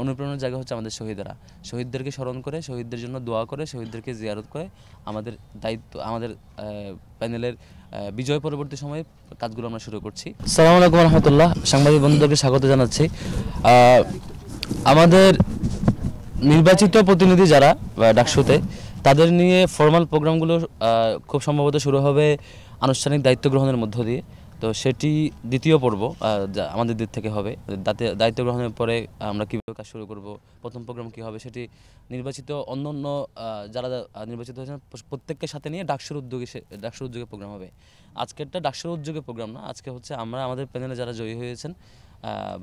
অনুপ্রেরণার জায়গা হচ্ছে আমাদের শহীদরা। শহীদদেরকে স্মরণ করে, শহীদদের জন্য দোয়া করে, শহীদদেরকে জিয়ারত করে আমাদের দায়িত্ব, আমাদের প্যানেলের বিজয় পরবর্তী সময়ে কাজগুলো আমরা শুরু করছি। আসসালামু আলাইকুম রহমতুল্লাহ। সাংবাদিক বন্ধুদেরকে স্বাগত জানাচ্ছি। আমাদের নির্বাচিত প্রতিনিধি যারা ডাকসুতে, তাদের নিয়ে ফর্মাল প্রোগ্রামগুলো খুব সম্ভবত শুরু হবে আনুষ্ঠানিক দায়িত্ব গ্রহণের মধ্য দিয়ে। তো সেটি দ্বিতীয় পর্ব আমাদের দিক থেকে হবে। দায়িত্ব গ্রহণের পরে আমরা কীভাবে কাজ শুরু করব, প্রথম প্রোগ্রাম কী হবে, সেটি নির্বাচিত অন্য যারা নির্বাচিত হয়েছেন প্রত্যেককে সাথে নিয়ে ডাকসুর উদ্যোগে প্রোগ্রাম হবে। আজকেরটা ডাকসুর উদ্যোগে প্রোগ্রাম না, আজকে হচ্ছে আমরা আমাদের প্যানেলে যারা জয়ী হয়েছেন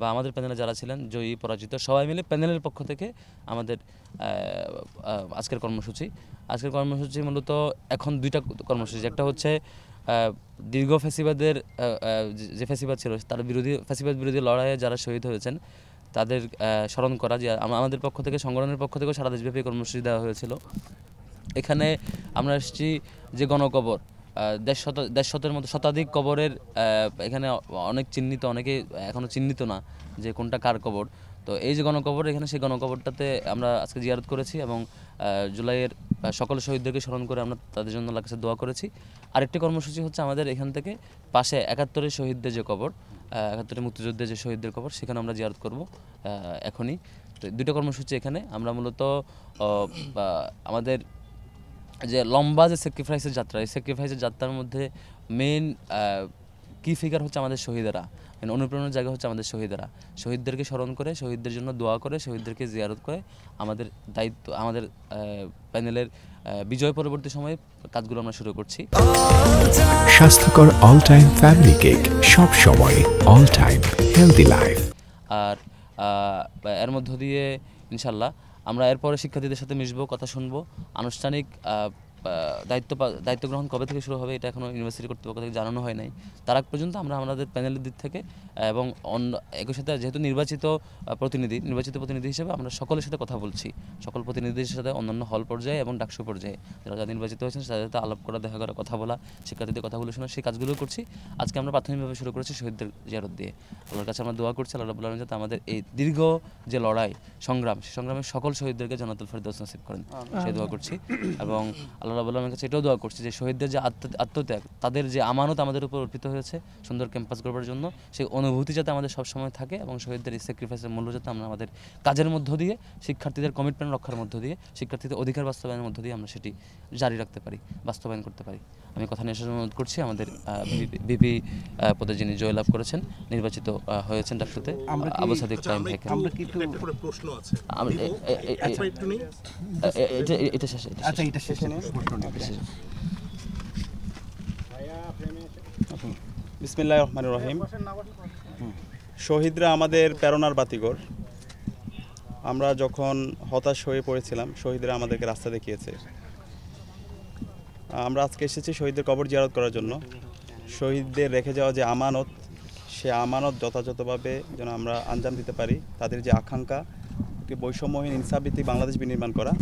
বা আমাদের প্যানেলে যারা ছিলেন জয়ী পরাজিত সবাই মিলে প্যানেলের পক্ষ থেকে আমাদের আজকের কর্মসূচি মূলত এখন দুইটা কর্মসূচি। একটা হচ্ছে দীর্ঘ ফ্যাসিবাদের যে ফ্যাসিবাদ ছিল তার ফ্যাসিবাদ বিরোধী লড়াইয়ে যারা শহীদ হয়েছেন তাদের স্মরণ করা। যে আমাদের পক্ষ থেকে, সংগঠনের পক্ষ থেকেও সারা দেশব্যাপী কর্মসূচি দেওয়া হয়েছিল। এখানে আমরা এসেছি যে গণকবর, দেড়শতের মতো শতাধিক কবরের এখানে অনেক চিহ্নিত, অনেকে এখনও চিহ্নিত না যে কোনটা কার কবর। তো এই যে গণকবর, এখানে সেই গণকবরটাতে আমরা আজকে জিয়ারত করেছি এবং জুলাইয়ের সকল শহীদদেরকে স্মরণ করে আমরা তাদের জন্য আল্লাহর কাছে দোয়া করেছি। আরেকটি কর্মসূচি হচ্ছে আমাদের এখান থেকে পাশে ৭১-এর শহীদদের যে কবর, ৭১-এর মুক্তিযুদ্ধের যে শহীদদের কবর, সেখানে আমরা জিয়ারত করব এখনই। তো দুটো কর্মসূচি এখানে আমরা মূলত আমাদের যে লম্বা যে স্যাক্রিফাইসের যাত্রা, এই স্যাক্রিফাইসের যাত্রার মধ্যে মেইন কি ফিগার হচ্ছে আমাদের শহীদেরা। অনুপ্রেরণার জায়গা হচ্ছে আমাদের শহীদেরা। শহীদদেরকে স্মরণ করে, শহীদদের জন্য দোয়া করে, শহীদদেরকে জিয়ারত করে আমাদের দায়িত্ব, আমাদের প্যানেলের বিজয় পরবর্তী সময়ে কাজগুলো আমরা শুরু করছি। স্বাস্থ্যকর অল টাইম ফ্যামিলি কেক, সব সময় অল টাইম হেলদি লাইফ। আর এর মধ্য দিয়ে ইনশাল্লাহ আমরা এরপরে শিক্ষার্থীদের সাথে মিশবো, কথা শুনবো। আনুষ্ঠানিক দায়িত্ব গ্রহণ কবে থেকে শুরু হবে এটা এখনও ইউনিভার্সিটি কর্তৃপক্ষ থেকে জানানো হয় নাই। তার আগ পর্যন্ত আমরা আমাদের প্যানেলের দিক থেকে এবং একই সাথে যেহেতু নির্বাচিত প্রতিনিধি হিসেবে আমরা সকলের সাথে কথা বলছি, সকল প্রতিনিধিদের সাথে অন্যান্য হল পর্যায়ে এবং ডাকসু পর্যায়ে যারা নির্বাচিত হয়েছেন তাদের সাথে আলাপ করা, দেখা করা, কথা বলা, শিক্ষার্থীদের কথাগুলো শোনা, সেই কাজগুলো করছি। আজকে আমরা প্রাথমিকভাবে শুরু করেছি শহীদদের জিয়ারত দিয়ে। আল্লাহর কাছে আমরা দোয়া করছি, আল্লাহ রাব্বুল আলামিন যাতে আমাদের এই দীর্ঘ যে লড়াই সংগ্রাম, সেই সংগ্রামে সকল শহীদদেরকে জান্নাতুল ফেরদৌস নসিব করেন, সেই দোয়া করছি। এবং আল্লাহ রাব্বুল আলামিনের কাছে এটাও দোয়া করছি যে শহীদদের যে আত্মত্যাগ, তাদের যে আমানত আমাদের উপর অর্পিত হয়েছে সুন্দর ক্যাম্পাস গড়বার জন্য, সেই অনুভূতি যাতে আমাদের সবসময় থাকে এবং শহীদদের এই স্যাক্রিফাইসের মূল্য যাতে আমরা আমাদের কাজের মধ্য দিয়ে, শিক্ষার্থীদের কমিটমেন্ট রক্ষার মধ্য দিয়ে, শিক্ষার্থীদের অধিকার বাস্তবায়নের মধ্য দিয়ে আমরা সেটি জারি রাখতে পারি, বাস্তবায়ন করতে পারি। আমি কথা নিয়ে আসার অনুরোধ করছি আমাদের ভিপি পদে যিনি জয়লাভ করেছেন, নির্বাচিত হয়েছেন ডাকসুতে, আবু সাদিক কায়েম ভাইকে। প্রশ্ন আছে, এটা শেষ। বিসমিল্লাহির রহমানির রহিম। শহীদরা আমাদের প্রেরণার বাতিঘর। আমরা যখন হতাশ হয়ে পড়েছিলাম, শহীদরা আমাদেরকে রাস্তা দেখিয়েছে। আমরা আজকে এসেছি শহীদদের কবর জিয়ারত করার জন্য। শহীদদের রেখে যাওয়া যে আমানত, সে আমানত যথাযথভাবে যেন আমরা আঞ্জাম দিতে পারি। তাদের যে আকাঙ্ক্ষা, একটি বৈষম্যহীন ইনসাফভিত্তিক বাংলাদেশ বিনির্মাণ করা,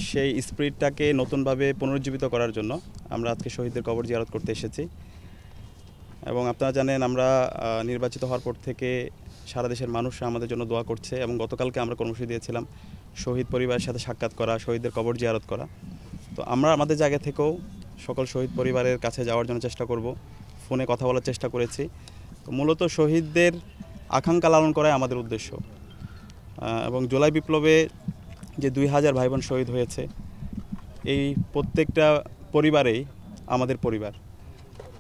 সেই স্পিরিটটাকে নতুনভাবে পুনরুজ্জীবিত করার জন্য আমরা আজকে শহীদদের কবর জিয়ারত করতে এসেছি। এবং আপনারা জানেন আমরা নির্বাচিত হওয়ার পর থেকে সারা দেশের মানুষরা আমাদের জন্য দোয়া করছে এবং গতকালকে আমরা কর্মসূচি দিয়েছিলাম শহীদ পরিবারের সাথে সাক্ষাৎ করা, শহীদদের কবর জিয়ারত করা। তো আমরা আমাদের জায়গা থেকেও সকল শহীদ পরিবারের কাছে যাওয়ার জন্য চেষ্টা করব, ফোনে কথা বলার চেষ্টা করেছি। তো মূলত শহীদদের আকাঙ্ক্ষা লালন করাই আমাদের উদ্দেশ্য। এবং জুলাই বিপ্লবে যে 2000 ভাই বোন শহীদ হয়েছে, এই প্রত্যেকটা পরিবারেই আমাদের পরিবার।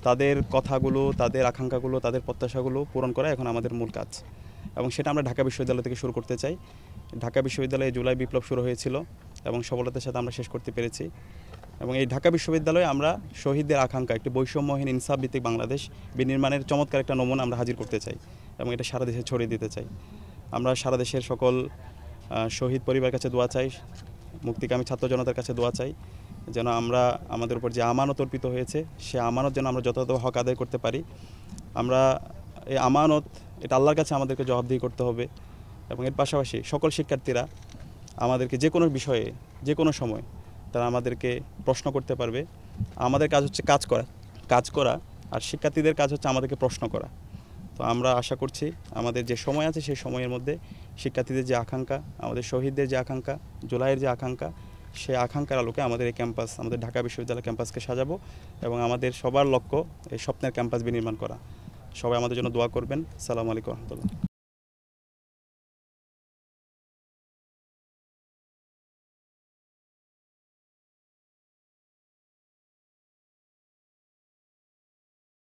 তাদের কথাগুলো, তাদের আকাঙ্ক্ষাগুলো, তাদের প্রত্যাশাগুলো পূরণ করা এখন আমাদের মূল কাজ। এবং সেটা আমরা ঢাকা বিশ্ববিদ্যালয় থেকে শুরু করতে চাই। ঢাকা বিশ্ববিদ্যালয়ে জুলাই বিপ্লব শুরু হয়েছিল এবং সফলতার সাথে আমরা শেষ করতে পেরেছি। এবং এই ঢাকা বিশ্ববিদ্যালয়ে আমরা শহীদদের আকাঙ্ক্ষা, একটি বৈষম্যহীন ইনসাফভিত্তিক বাংলাদেশ বিনির্মাণের চমৎকার একটা নমুনা আমরা হাজির করতে চাই এবং এটা সারা দেশে ছড়িয়ে দিতে চাই। আমরা সারা দেশের সকল শহীদ পরিবারের কাছে দোয়া চাই, মুক্তিকামী ছাত্র জনতার কাছে দোয়া চাই যেন আমরা আমাদের উপর যে আমানত অর্পিত হয়েছে, সে আমানত যেন আমরা যথাযথ হক আদায় করতে পারি। আমরা এই আমানত, এটা আল্লাহর কাছে আমাদেরকে জবাবদিহি করতে হবে। এবং এর পাশাপাশি সকল শিক্ষার্থীরা আমাদেরকে যে কোনো বিষয়ে, যে কোনো সময় তারা আমাদেরকে প্রশ্ন করতে পারবে। আমাদের কাজ হচ্ছে কাজ করা, আর শিক্ষার্থীদের কাজ হচ্ছে আমাদেরকে প্রশ্ন করা। তো আমরা আশা করছি আমাদের যে সময় আছে সেই সময়ের মধ্যে শিক্ষার্থীদের যে আকাঙ্ক্ষা, আমাদের শহীদদের যে আকাঙ্ক্ষা, জুলাইয়ের যে আকাঙ্ক্ষা, সেই আকাঙ্ক্ষার আলোকে আমাদের এই ক্যাম্পাস, আমাদের ঢাকা বিশ্ববিদ্যালয় ক্যাম্পাসকে সাজাবো এবং আমাদের সবার লক্ষ্য এই স্বপ্নের ক্যাম্পাস বিনির্মাণ করা। সবাই আমাদের জন্য দোয়া করবেন। আসসালামু আলাইকুম রহমতুল্লাহ।